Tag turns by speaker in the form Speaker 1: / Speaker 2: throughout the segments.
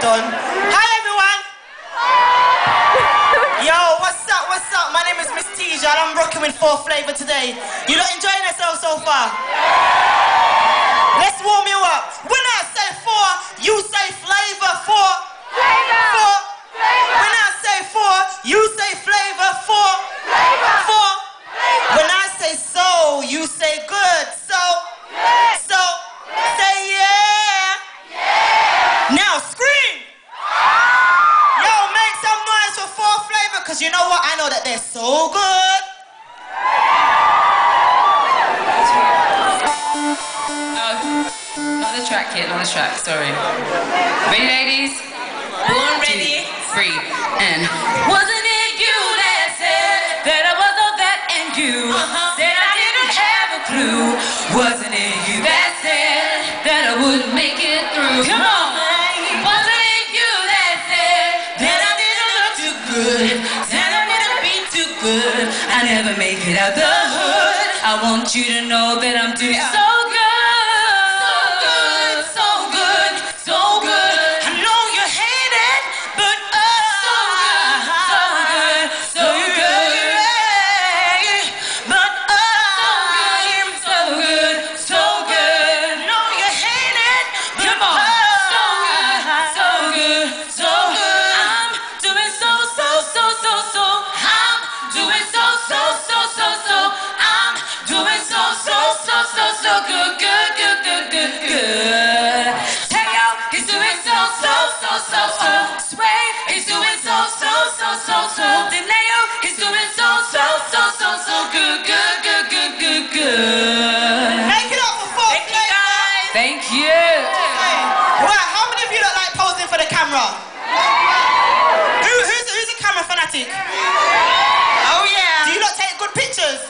Speaker 1: on. Hi everyone! Yo, what's up, what's up? My name is Miss Teja and I'm rocking with 4 Flava today. You lot enjoying yourselves so far? Let's warm you up. When I say 4, you say Flava. 4. Flavor. 4. When I say 4, you say Flava. 4. Flavor. 4. When I say so, you say good. So. So. Say yeah. Now scream! Yo, make some noise for 4 Flava, because you know what? I know that they're so good.
Speaker 2: Not the track yet, not the track, sorry. Ready, ladies?
Speaker 1: Born ready.
Speaker 2: 2, 3, and wasn't it you that said that I was all that and you said I didn't have a clue? Wasn't it you that said that I wouldn't make it through? Come on! Wasn't it you that said that I didn't look too good? That I didn't be too good? I never make it out the hood. I want you to know that I'm doing so good. Thank you.
Speaker 1: Right, how many of you don't like posing for the camera? Who's a camera fanatic? Oh yeah. Do you not take good pictures?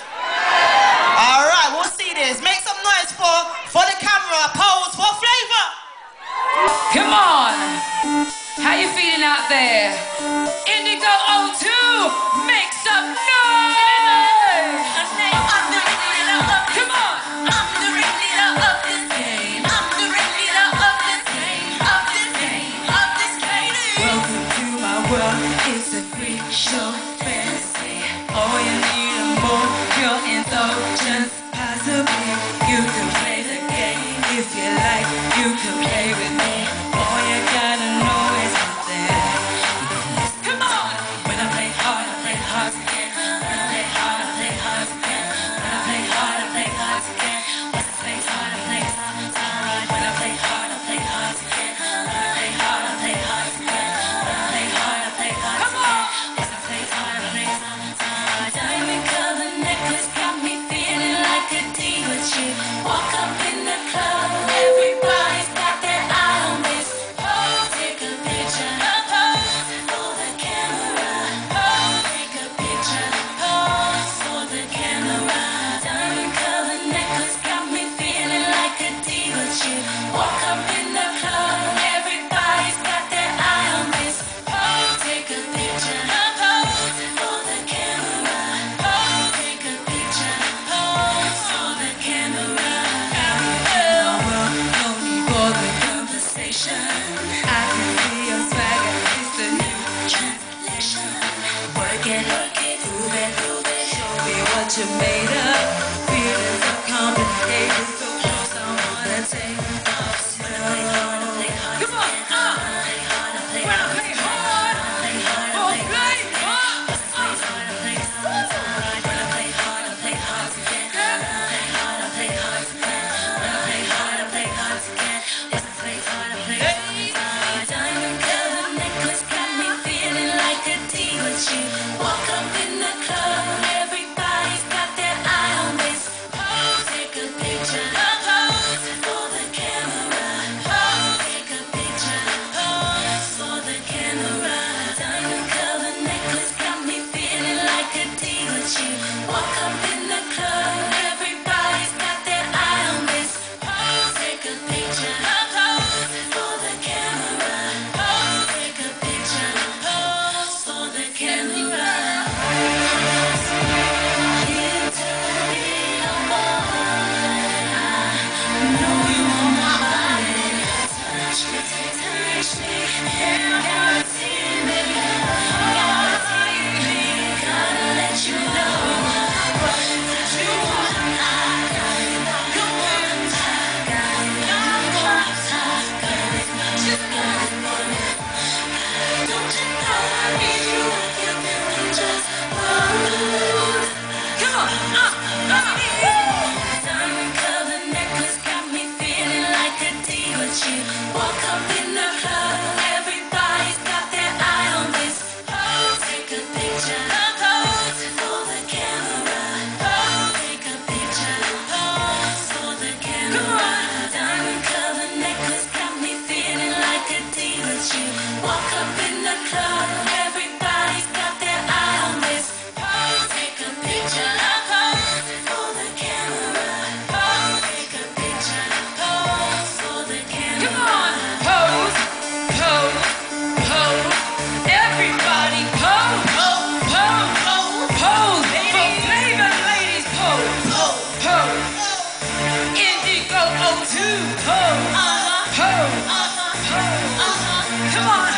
Speaker 1: Alright, we'll see this. Make some noise for the camera. Pose for Flava.
Speaker 2: Come on. How you feeling out there? Indigo O2, make some noise. Come on. I'm the ringleader of this game. I'm the ringleader of this game. Of this game. Of this game. Welcome to my world. It's a freak show fantasy. All you need are more pure indulgence. Possibly you can play the game if you like. You can play with me. All you gotta know is something. Come on. When I play hard, I play hard again. When I play hard, I play hard again. When I play hard, I play hard again. When I play hard, I play hard. When I play hard, I play hard again. When I play hard, I play hard again. When I play hard, I play hard again. When I play hard, I play hard. Diamond color necklace got me feeling like a diva chick. Walk up in the club, everybody's got their eye on this. Oh, take a picture. Pose for the camera. Oh, take a picture. Pose for the camera. Diamond color necklace got me feeling like a diva chick. Walk up Toe to toe. Come on.